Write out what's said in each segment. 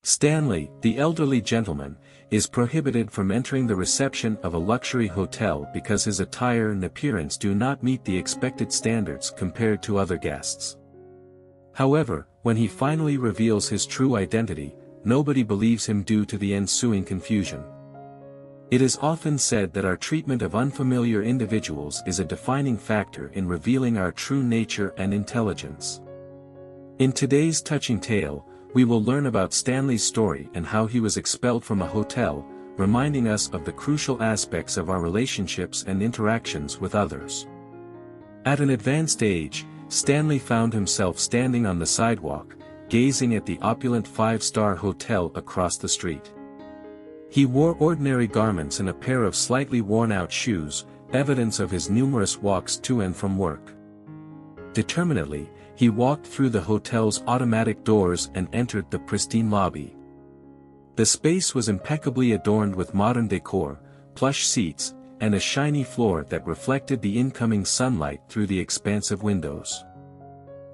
Stanley, the elderly gentleman, is prohibited from entering the reception of a luxury hotel because his attire and appearance do not meet the expected standards compared to other guests. However, when he finally reveals his true identity, nobody believes him due to the ensuing confusion. It is often said that our treatment of unfamiliar individuals is a defining factor in revealing our true nature and intelligence. In today's touching tale, we will learn about Stanley's story and how he was expelled from a hotel, reminding us of the crucial aspects of our relationships and interactions with others. At an advanced age, Stanley found himself standing on the sidewalk, gazing at the opulent five-star hotel across the street. He wore ordinary garments and a pair of slightly worn-out shoes, evidence of his numerous walks to and from work. Determinedly, he walked through the hotel's automatic doors and entered the pristine lobby. The space was impeccably adorned with modern decor, plush seats, and a shiny floor that reflected the incoming sunlight through the expansive windows.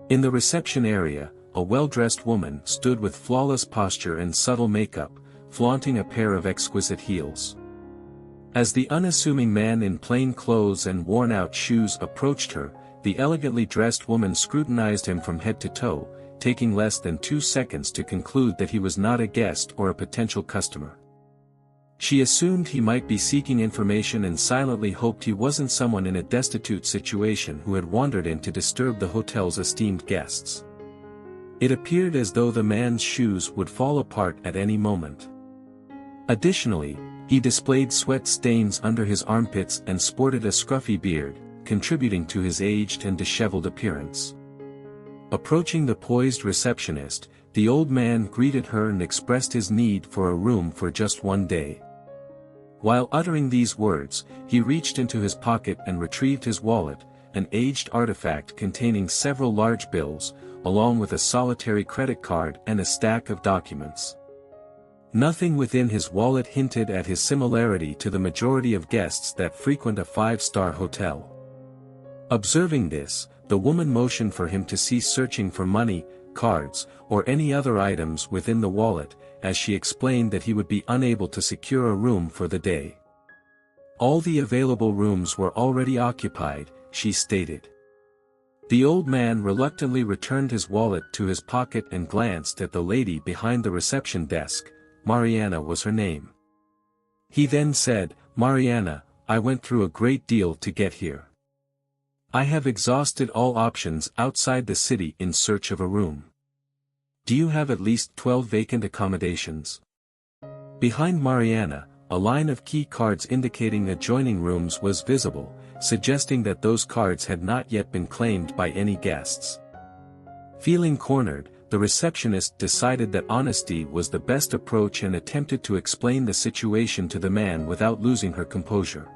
In the reception area, a well-dressed woman stood with flawless posture and subtle makeup, flaunting a pair of exquisite heels. As the unassuming man in plain clothes and worn-out shoes approached her, the elegantly dressed woman scrutinized him from head to toe, taking less than 2 seconds to conclude that he was not a guest or a potential customer. She assumed he might be seeking information and silently hoped he wasn't someone in a destitute situation who had wandered in to disturb the hotel's esteemed guests. It appeared as though the man's shoes would fall apart at any moment. Additionally, he displayed sweat stains under his armpits and sported a scruffy beard, contributing to his aged and disheveled appearance. Approaching the poised receptionist, the old man greeted her and expressed his need for a room for just one day. While uttering these words, he reached into his pocket and retrieved his wallet, an aged artifact containing several large bills, along with a solitary credit card and a stack of documents. Nothing within his wallet hinted at his similarity to the majority of guests that frequent a five-star hotel. Observing this, the woman motioned for him to cease searching for money, cards, or any other items within the wallet, as she explained that he would be unable to secure a room for the day. All the available rooms were already occupied, she stated. The old man reluctantly returned his wallet to his pocket and glanced at the lady behind the reception desk. Mariana was her name. He then said, "Mariana, I went through a great deal to get here. I have exhausted all options outside the city in search of a room. Do you have at least 12 vacant accommodations?" Behind Mariana, a line of key cards indicating adjoining rooms was visible, suggesting that those cards had not yet been claimed by any guests. Feeling cornered, the receptionist decided that honesty was the best approach and attempted to explain the situation to the man without losing her composure.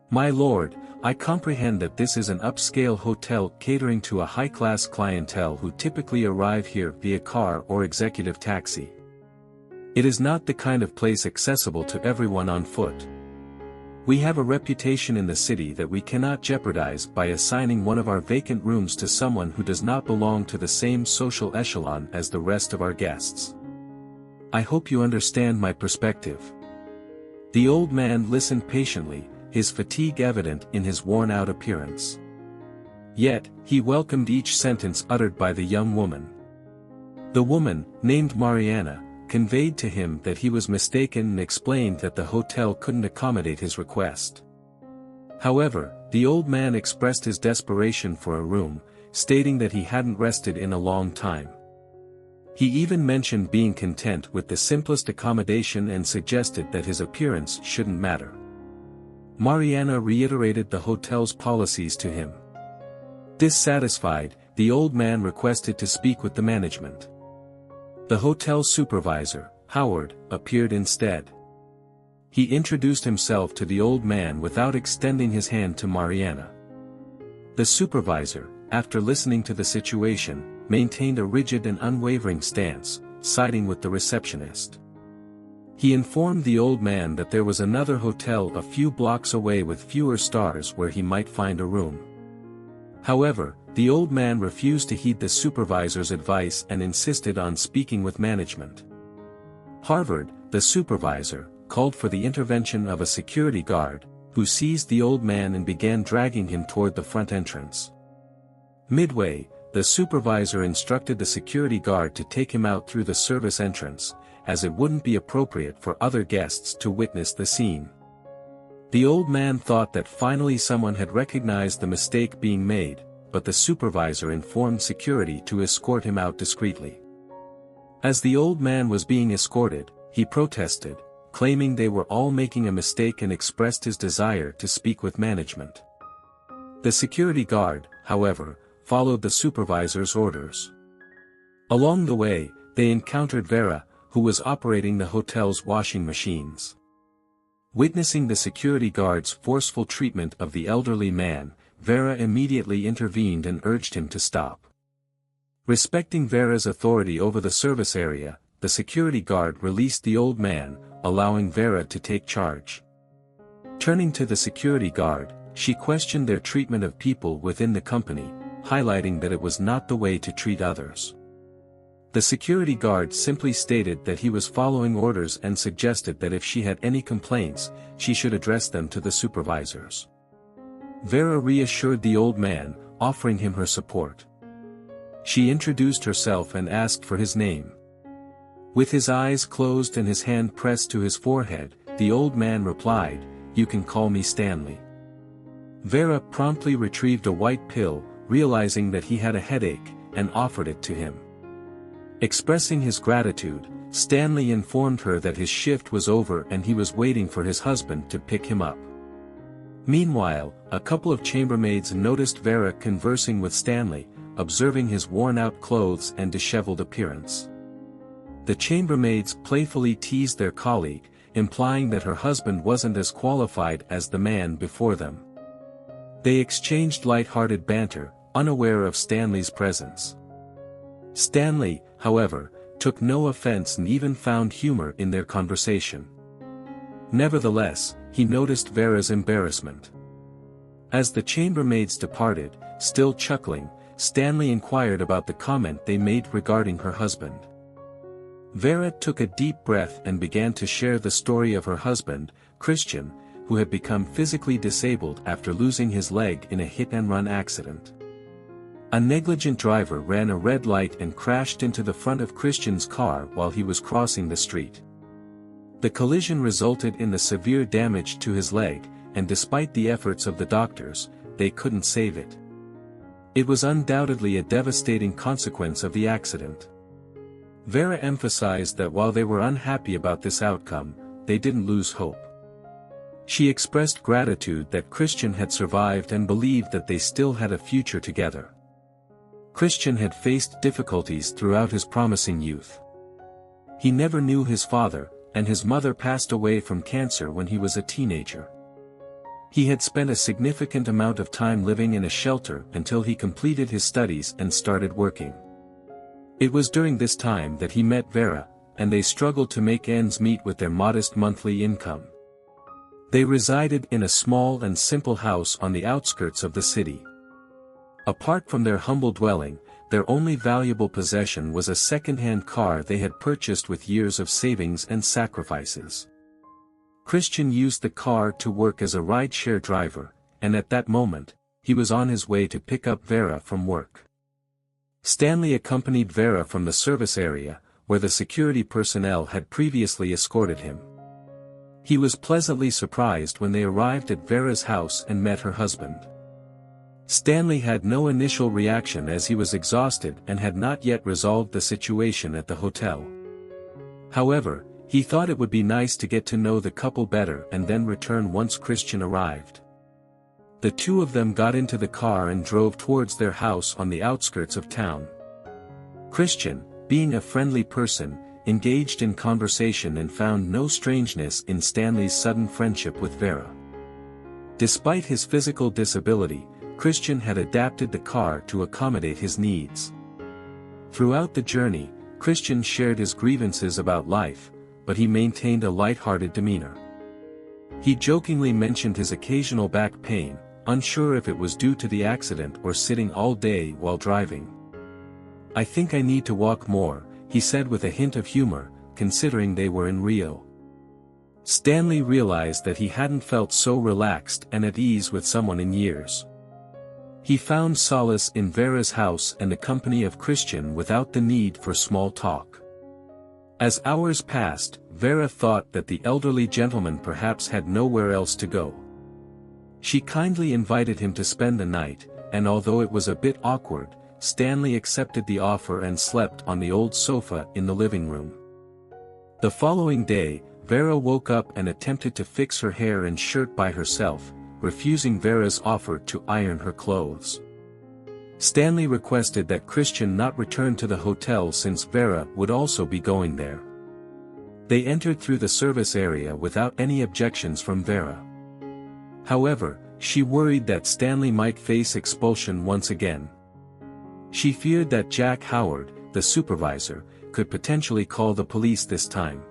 "My lord, I comprehend that this is an upscale hotel catering to a high-class clientele who typically arrive here via car or executive taxi. It is not the kind of place accessible to everyone on foot. We have a reputation in the city that we cannot jeopardize by assigning one of our vacant rooms to someone who does not belong to the same social echelon as the rest of our guests. I hope you understand my perspective." The old man listened patiently, his fatigue evident in his worn-out appearance. Yet, he welcomed each sentence uttered by the young woman. The woman, named Mariana, conveyed to him that he was mistaken and explained that the hotel couldn't accommodate his request. However, the old man expressed his desperation for a room, stating that he hadn't rested in a long time. He even mentioned being content with the simplest accommodation and suggested that his appearance shouldn't matter. Mariana reiterated the hotel's policies to him. Dissatisfied, the old man requested to speak with the management. The hotel supervisor, Howard, appeared instead. He introduced himself to the old man without extending his hand to Mariana. The supervisor, after listening to the situation, maintained a rigid and unwavering stance, siding with the receptionist. He informed the old man that there was another hotel a few blocks away with fewer stars where he might find a room. However, the old man refused to heed the supervisor's advice and insisted on speaking with management. Harvard, the supervisor, called for the intervention of a security guard, who seized the old man and began dragging him toward the front entrance. Midway, the supervisor instructed the security guard to take him out through the service entrance, as it wouldn't be appropriate for other guests to witness the scene. The old man thought that finally someone had recognized the mistake being made, but the supervisor informed security to escort him out discreetly. As the old man was being escorted, he protested, claiming they were all making a mistake, and expressed his desire to speak with management. The security guard, however, followed the supervisor's orders. Along the way, they encountered Vera, who was operating the hotel's washing machines. Witnessing the security guard's forceful treatment of the elderly man, Vera immediately intervened and urged him to stop. Respecting Vera's authority over the service area, the security guard released the old man, allowing Vera to take charge. Turning to the security guard, she questioned their treatment of people within the company, highlighting that it was not the way to treat others. The security guard simply stated that he was following orders and suggested that if she had any complaints, she should address them to the supervisors. Vera reassured the old man, offering him her support. She introduced herself and asked for his name. With his eyes closed and his hand pressed to his forehead, the old man replied, "You can call me Stanley." Vera promptly retrieved a white pill, realizing that he had a headache, and offered it to him. Expressing his gratitude, Stanley informed her that his shift was over and he was waiting for his husband to pick him up. Meanwhile, a couple of chambermaids noticed Vera conversing with Stanley, observing his worn-out clothes and disheveled appearance. The chambermaids playfully teased their colleague, implying that her husband wasn't as qualified as the man before them. They exchanged light-hearted banter, unaware of Stanley's presence. Stanley, however, took no offense and even found humor in their conversation. Nevertheless, he noticed Vera's embarrassment. As the chambermaids departed, still chuckling, Stanley inquired about the comment they made regarding her husband. Vera took a deep breath and began to share the story of her husband, Christian, who had become physically disabled after losing his leg in a hit-and-run accident. A negligent driver ran a red light and crashed into the front of Christian's car while he was crossing the street. The collision resulted in the severe damage to his leg, and despite the efforts of the doctors, they couldn't save it. It was undoubtedly a devastating consequence of the accident. Vera emphasized that while they were unhappy about this outcome, they didn't lose hope. She expressed gratitude that Christian had survived and believed that they still had a future together. Christian had faced difficulties throughout his promising youth. He never knew his father, and his mother passed away from cancer when he was a teenager. He had spent a significant amount of time living in a shelter until he completed his studies and started working. It was during this time that he met Vera, and they struggled to make ends meet with their modest monthly income. They resided in a small and simple house on the outskirts of the city. Apart from their humble dwelling, their only valuable possession was a second-hand car they had purchased with years of savings and sacrifices. Christian used the car to work as a ride-share driver, and at that moment, he was on his way to pick up Vera from work. Stanley accompanied Vera from the service area, where the security personnel had previously escorted him. He was pleasantly surprised when they arrived at Vera's house and met her husband. Stanley had no initial reaction as he was exhausted and had not yet resolved the situation at the hotel. However, he thought it would be nice to get to know the couple better and then return once Christian arrived. The two of them got into the car and drove towards their house on the outskirts of town. Christian, being a friendly person, engaged in conversation and found no strangeness in Stanley's sudden friendship with Vera. Despite his physical disability, Christian had adapted the car to accommodate his needs. Throughout the journey, Christian shared his grievances about life, but he maintained a light-hearted demeanor. He jokingly mentioned his occasional back pain, unsure if it was due to the accident or sitting all day while driving. "I think I need to walk more," he said with a hint of humor, considering they were in Rio. Stanley realized that he hadn't felt so relaxed and at ease with someone in years. He found solace in Vera's house and the company of Christian without the need for small talk. As hours passed, Vera thought that the elderly gentleman perhaps had nowhere else to go. She kindly invited him to spend the night, and although it was a bit awkward, Stanley accepted the offer and slept on the old sofa in the living room. The following day, Vera woke up and attempted to fix her hair and shirt by herself, refusing Vera's offer to iron her clothes. Stanley requested that Christian not return to the hotel since Vera would also be going there. They entered through the service area without any objections from Vera. However, she worried that Stanley might face expulsion once again. She feared that Jack Howard, the supervisor, could potentially call the police this time.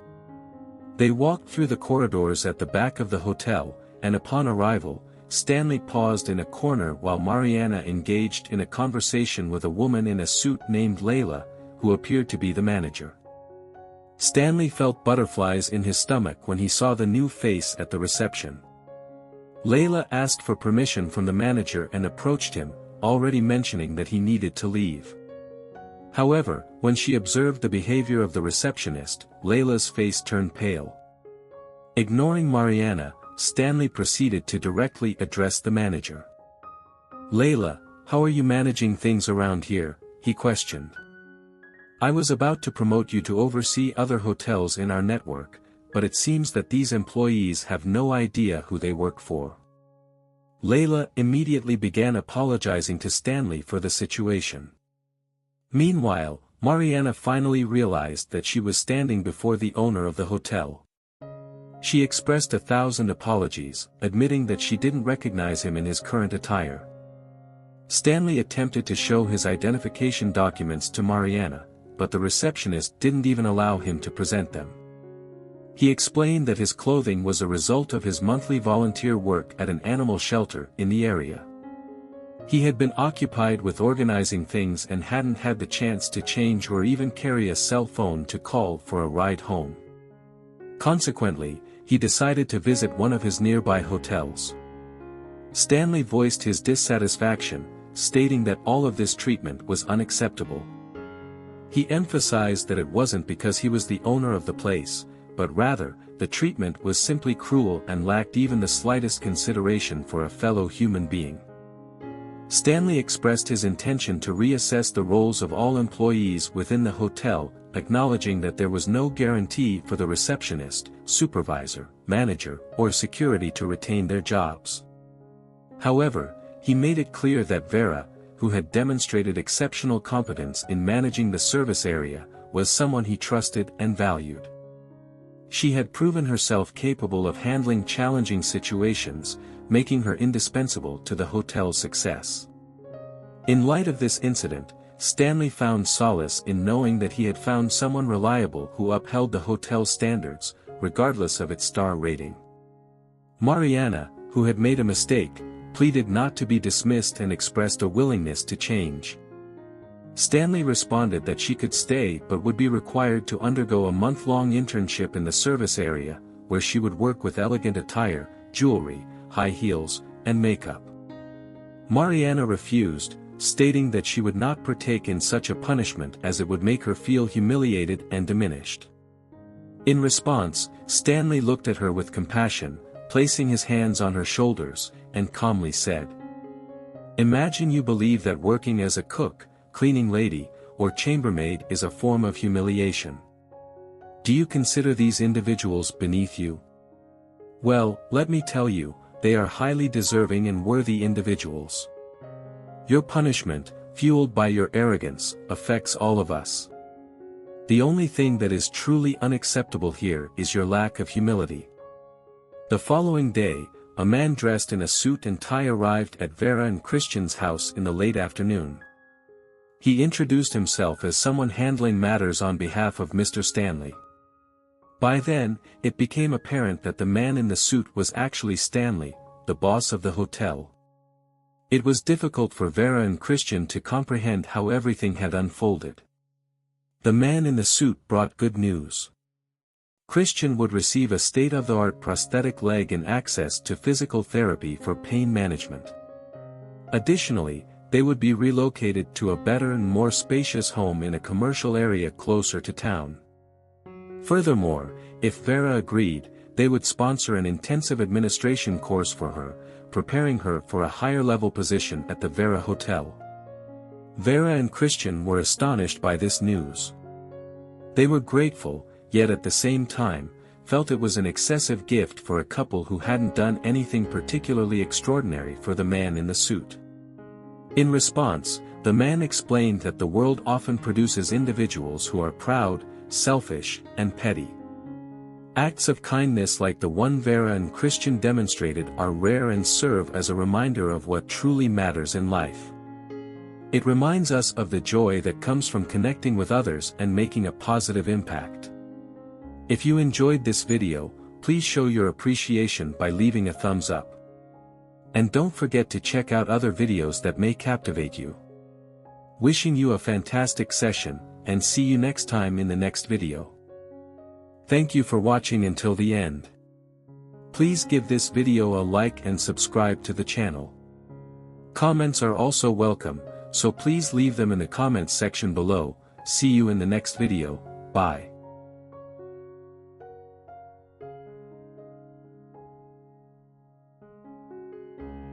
They walked through the corridors at the back of the hotel, and upon arrival, Stanley paused in a corner while Mariana engaged in a conversation with a woman in a suit named Layla, who appeared to be the manager. Stanley felt butterflies in his stomach when he saw the new face at the reception. Layla asked for permission from the manager and approached him, already mentioning that he needed to leave. However, when she observed the behavior of the receptionist, Layla's face turned pale. Ignoring Mariana, Stanley proceeded to directly address the manager. "Layla, how are you managing things around here?" he questioned. "I was about to promote you to oversee other hotels in our network, but it seems that these employees have no idea who they work for." Layla immediately began apologizing to Stanley for the situation. Meanwhile, Mariana finally realized that she was standing before the owner of the hotel. She expressed 1,000 apologies, admitting that she didn't recognize him in his current attire. Stanley attempted to show his identification documents to Mariana, but the receptionist didn't even allow him to present them. He explained that his clothing was a result of his monthly volunteer work at an animal shelter in the area. He had been occupied with organizing things and hadn't had the chance to change or even carry a cell phone to call for a ride home. Consequently, he decided to visit one of his nearby hotels. Stanley voiced his dissatisfaction, stating that all of this treatment was unacceptable. He emphasized that it wasn't because he was the owner of the place, but rather, the treatment was simply cruel and lacked even the slightest consideration for a fellow human being. Stanley expressed his intention to reassess the roles of all employees within the hotel, acknowledging that there was no guarantee for the receptionist, supervisor, manager, or security to retain their jobs. However, he made it clear that Vera, who had demonstrated exceptional competence in managing the service area, was someone he trusted and valued. She had proven herself capable of handling challenging situations, making her indispensable to the hotel's success. In light of this incident, Stanley found solace in knowing that he had found someone reliable who upheld the hotel's standards, regardless of its star rating. Mariana, who had made a mistake, pleaded not to be dismissed and expressed a willingness to change. Stanley responded that she could stay but would be required to undergo a month-long internship in the service area, where she would work with elegant attire, jewelry, high heels, and makeup. Mariana refused, stating that she would not partake in such a punishment as it would make her feel humiliated and diminished. In response, Stanley looked at her with compassion, placing his hands on her shoulders, and calmly said, "Imagine you believe that working as a cook, cleaning lady, or chambermaid is a form of humiliation. Do you consider these individuals beneath you? Well, let me tell you, they are highly deserving and worthy individuals. Your punishment, fueled by your arrogance, affects all of us. The only thing that is truly unacceptable here is your lack of humility." The following day, a man dressed in a suit and tie arrived at Vera and Christian's house in the late afternoon. He introduced himself as someone handling matters on behalf of Mr. Stanley. By then, it became apparent that the man in the suit was actually Stanley, the boss of the hotel. It was difficult for Vera and Christian to comprehend how everything had unfolded. The man in the suit brought good news. Christian would receive a state-of-the-art prosthetic leg and access to physical therapy for pain management. Additionally, they would be relocated to a better and more spacious home in a commercial area closer to town. Furthermore, if Vera agreed, they would sponsor an intensive administration course for her, preparing her for a higher-level position at the Vera Hotel. Vera and Christian were astonished by this news. They were grateful, yet at the same time, felt it was an excessive gift for a couple who hadn't done anything particularly extraordinary for the man in the suit. In response, the man explained that the world often produces individuals who are proud, selfish, and petty. Acts of kindness like the one Vera and Christian demonstrated are rare and serve as a reminder of what truly matters in life. It reminds us of the joy that comes from connecting with others and making a positive impact. If you enjoyed this video, please show your appreciation by leaving a thumbs up. And don't forget to check out other videos that may captivate you. Wishing you a fantastic session, and see you next time in the next video. Thank you for watching until the end. Please give this video a like and subscribe to the channel. Comments are also welcome, so please leave them in the comments section below. See you in the next video. Bye.